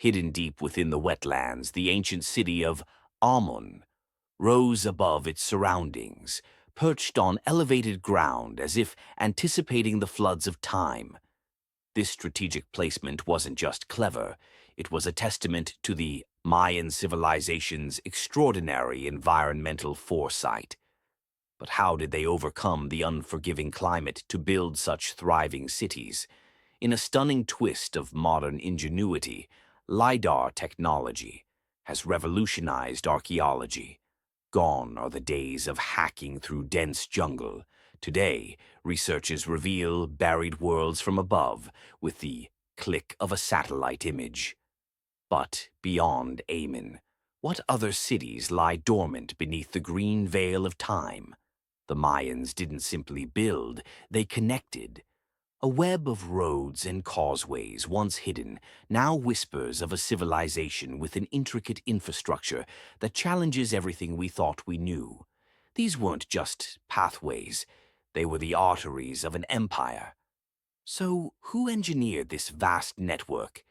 Hidden deep within the wetlands, the ancient city of Aamon rose above its surroundings, perched on elevated ground as if anticipating the floods of time. This strategic placement wasn't just clever, it was a testament to the Mayan civilization's extraordinary environmental foresight. But how did they overcome the unforgiving climate to build such thriving cities? In a stunning twist of modern ingenuity, LIDAR technology has revolutionized archaeology. Gone are the days of hacking through dense jungle. Today, researchers reveal buried worlds from above with the click of a satellite image. But beyond Aamon, what other cities lie dormant beneath the green veil of time? The Mayans didn't simply build, they connected. A web of roads and causeways, once hidden, now whispers of a civilization with an intricate infrastructure that challenges everything we thought we knew. These weren't just pathways, they were the arteries of an empire. So, who engineered this vast network?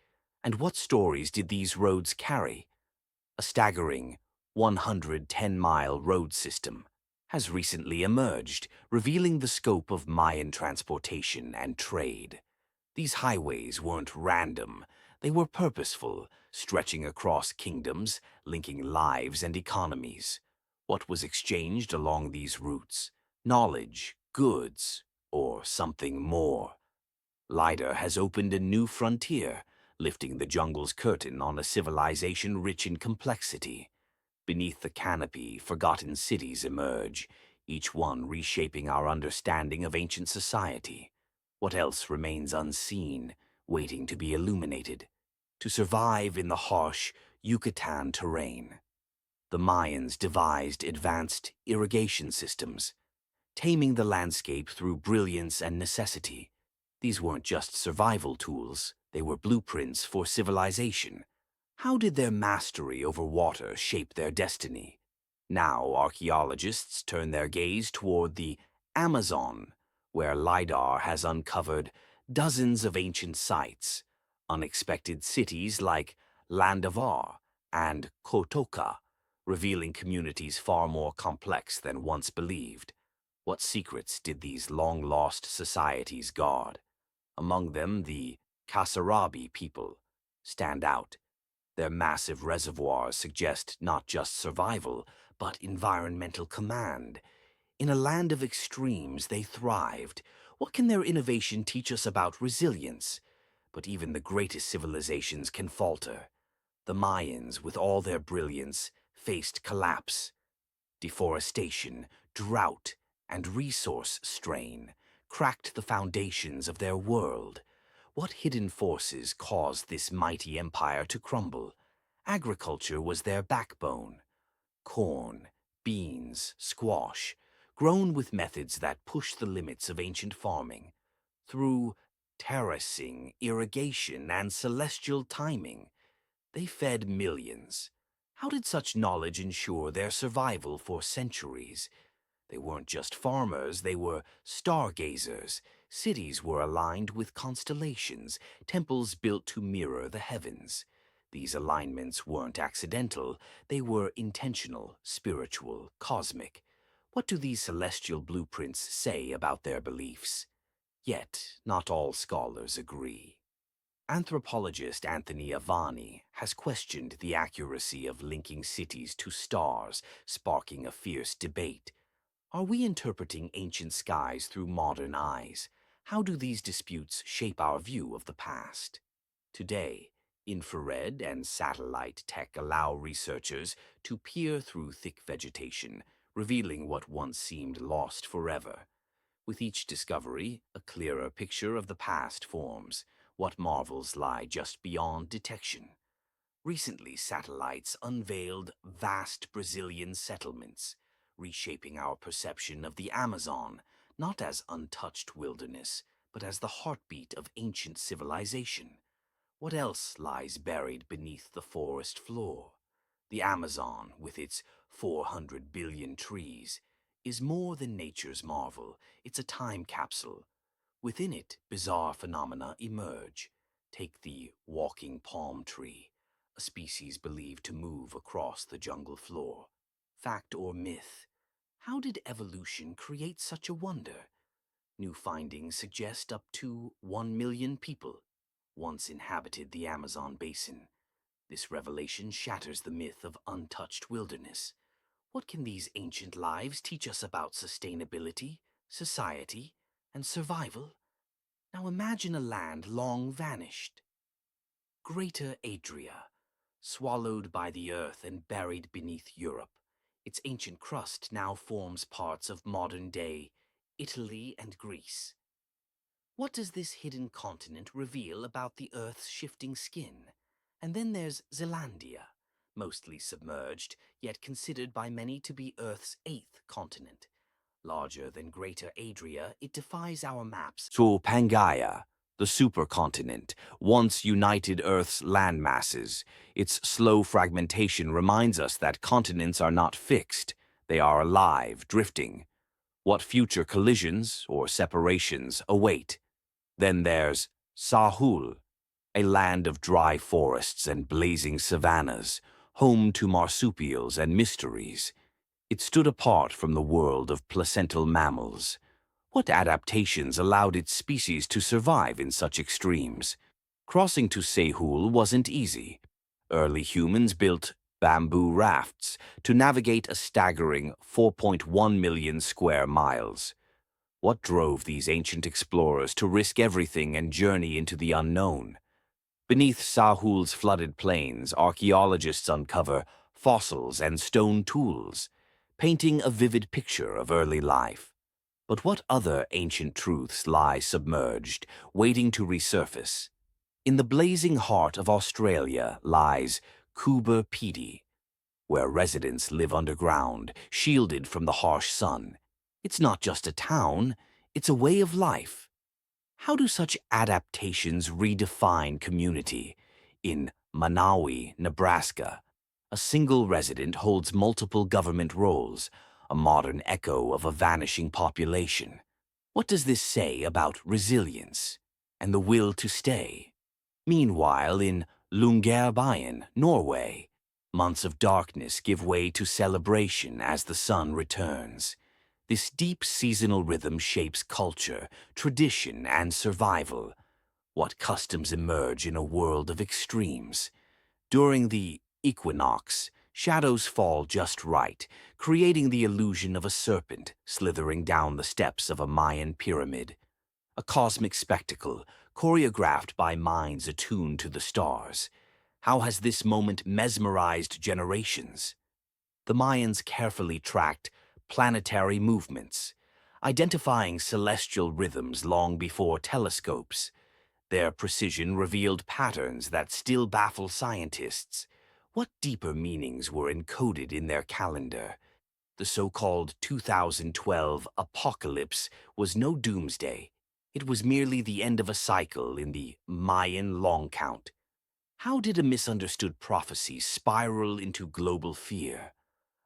And what stories did these roads carry? A staggering 110-mile road system has recently emerged, revealing the scope of Mayan transportation and trade. These highways weren't random, they were purposeful, stretching across kingdoms, linking lives and economies. What was exchanged along these routes? Knowledge, goods, or something more? LIDAR has opened a new frontier, lifting the jungle's curtain on a civilization rich in complexity. Beneath the canopy, forgotten cities emerge, each one reshaping our understanding of ancient society. What else remains unseen, waiting to be illuminated? To survive in the harsh Yucatan terrain, the Mayans devised advanced irrigation systems, taming the landscape through brilliance and necessity. These weren't just survival tools, they were blueprints for civilization. How did their mastery over water shape their destiny? Now archaeologists turn their gaze toward the Amazon, where LIDAR has uncovered dozens of ancient sites, unexpected cities like Landavar and Kotoka, revealing communities far more complex than once believed. What secrets did these long-lost societies guard? Among them, the Kasarabi people stand out. Their massive reservoirs suggest not just survival, but environmental command. In a land of extremes, they thrived. What can their innovation teach us about resilience? But even the greatest civilizations can falter. The Mayans, with all their brilliance, faced collapse. Deforestation, drought, and resource strain cracked the foundations of their world. What hidden forces caused this mighty empire to crumble? Agriculture was their backbone. Corn, beans, squash, grown with methods that pushed the limits of ancient farming. Through terracing, irrigation, and celestial timing, they fed millions. How did such knowledge ensure their survival for centuries? They weren't just farmers, they were stargazers. Cities were aligned with constellations, temples built to mirror the heavens. These alignments weren't accidental, they were intentional, spiritual, cosmic. What do these celestial blueprints say about their beliefs? Yet, not all scholars agree. Anthropologist Anthony Avani has questioned the accuracy of linking cities to stars, sparking a fierce debate. Are we interpreting ancient skies through modern eyes? How do these disputes shape our view of the past? Today, infrared and satellite tech allow researchers to peer through thick vegetation, revealing what once seemed lost forever. With each discovery, a clearer picture of the past forms. What marvels lie just beyond detection? Recently, satellites unveiled vast Brazilian settlements, reshaping our perception of the Amazon, not as untouched wilderness, but as the heartbeat of ancient civilization. What else lies buried beneath the forest floor? The Amazon, with its 400 billion trees, is more than nature's marvel. It's a time capsule. Within it, bizarre phenomena emerge. Take the walking palm tree, a species believed to move across the jungle floor. Fact or myth? How did evolution create such a wonder? New findings suggest up to 1 million people once inhabited the Amazon basin. This revelation shatters the myth of untouched wilderness. What can these ancient lives teach us about sustainability, society, and survival? Now imagine a land long vanished. Greater Adria, swallowed by the earth and buried beneath Europe. Its ancient crust now forms parts of modern-day Italy and Greece. What does this hidden continent reveal about the Earth's shifting skin? And then there's Zealandia, mostly submerged, yet considered by many to be Earth's eighth continent. Larger than Greater Adria, it defies our maps. So Pangaea, the supercontinent, once united Earth's land masses. Its slow fragmentation reminds us that continents are not fixed. They are alive, drifting. What future collisions or separations await? Then there's Sahul, a land of dry forests and blazing savannas, home to marsupials and mysteries. It stood apart from the world of placental mammals. What adaptations allowed its species to survive in such extremes? Crossing to Sahul wasn't easy. Early humans built bamboo rafts to navigate a staggering 4.1 million square miles. What drove these ancient explorers to risk everything and journey into the unknown? Beneath Sahul's flooded plains, archaeologists uncover fossils and stone tools, painting a vivid picture of early life. But what other ancient truths lie submerged, waiting to resurface? In the blazing heart of Australia lies Coober Pedy, where residents live underground, shielded from the harsh sun. It's not just a town, it's a way of life. How do such adaptations redefine community? In Manawi, Nebraska, a single resident holds multiple government roles, a modern echo of a vanishing population. What does this say about resilience and the will to stay? Meanwhile, in Longyearbyen, Norway, months of darkness give way to celebration as the sun returns. This deep seasonal rhythm shapes culture, tradition, and survival. What customs emerge in a world of extremes? During the equinox, shadows fall just right, creating the illusion of a serpent slithering down the steps of a Mayan pyramid. A cosmic spectacle, choreographed by minds attuned to the stars. How has this moment mesmerized generations? The Mayans carefully tracked planetary movements, identifying celestial rhythms long before telescopes. Their precision revealed patterns that still baffle scientists. What deeper meanings were encoded in their calendar? The so-called 2012 apocalypse was no doomsday. It was merely the end of a cycle in the Mayan long count. How did a misunderstood prophecy spiral into global fear?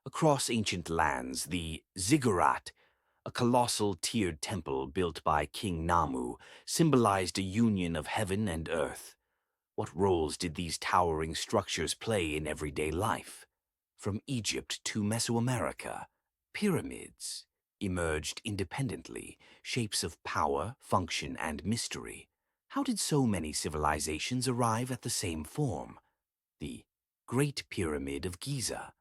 Across ancient lands, the ziggurat, a colossal tiered temple built by King Namu, symbolized a union of heaven and earth. What roles did these towering structures play in everyday life? From Egypt to Mesoamerica, pyramids emerged independently, shapes of power, function, and mystery. How did so many civilizations arrive at the same form? The Great Pyramid of Giza,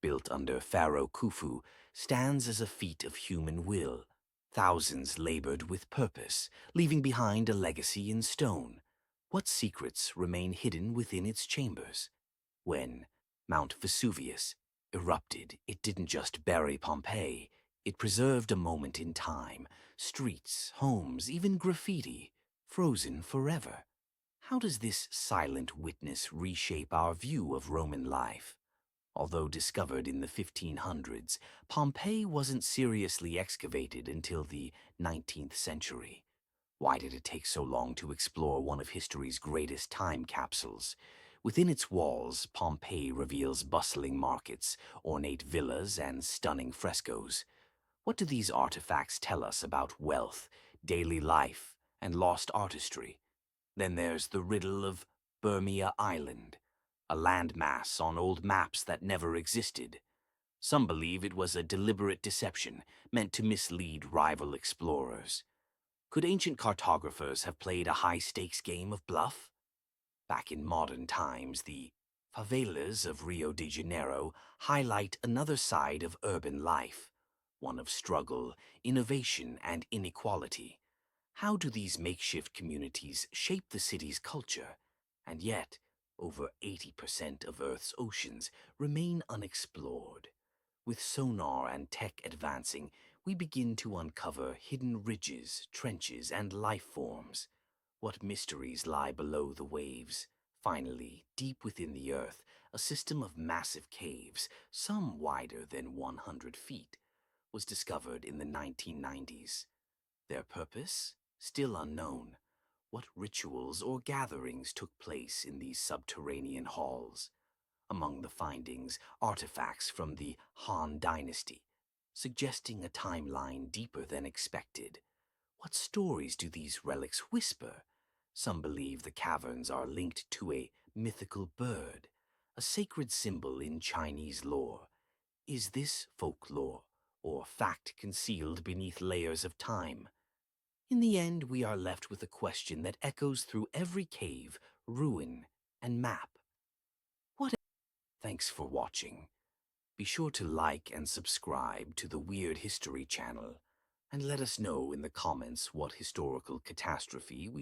built under Pharaoh Khufu, stands as a feat of human will. Thousands labored with purpose, leaving behind a legacy in stone. What secrets remain hidden within its chambers? When Mount Vesuvius erupted, it didn't just bury Pompeii, it preserved a moment in time. Streets, homes, even graffiti, frozen forever. How does this silent witness reshape our view of Roman life? Although discovered in the 1500s, Pompeii wasn't seriously excavated until the 19th century. Why did it take so long to explore one of history's greatest time capsules? Within its walls, Pompeii reveals bustling markets, ornate villas, and stunning frescoes. What do these artifacts tell us about wealth, daily life, and lost artistry? Then there's the riddle of Burmea Island, a landmass on old maps that never existed. Some believe it was a deliberate deception meant to mislead rival explorers. Could ancient cartographers have played a high-stakes game of bluff? Back in modern times, the favelas of Rio de Janeiro highlight another side of urban life, one of struggle, innovation, and inequality. How do these makeshift communities shape the city's culture? And yet, over 80% of Earth's oceans remain unexplored. With sonar and tech advancing, we begin to uncover hidden ridges, trenches, and life forms. What mysteries lie below the waves? Finally, deep within the Earth, a system of massive caves, some wider than 100 feet, was discovered in the 1990s. Their purpose? Still unknown. What rituals or gatherings took place in these subterranean halls? Among the findings, artifacts from the Han Dynasty, suggesting a timeline deeper than expected. What stories do these relics whisper? Some believe the caverns are linked to a mythical bird, a sacred symbol in Chinese lore. Is this folklore, or fact concealed beneath layers of time? In the end, we are left with a question that echoes through every cave, ruin, and map. What? Thanks for watching. Be sure to like and subscribe to the Weird History channel, and let us know in the comments what historical catastrophe we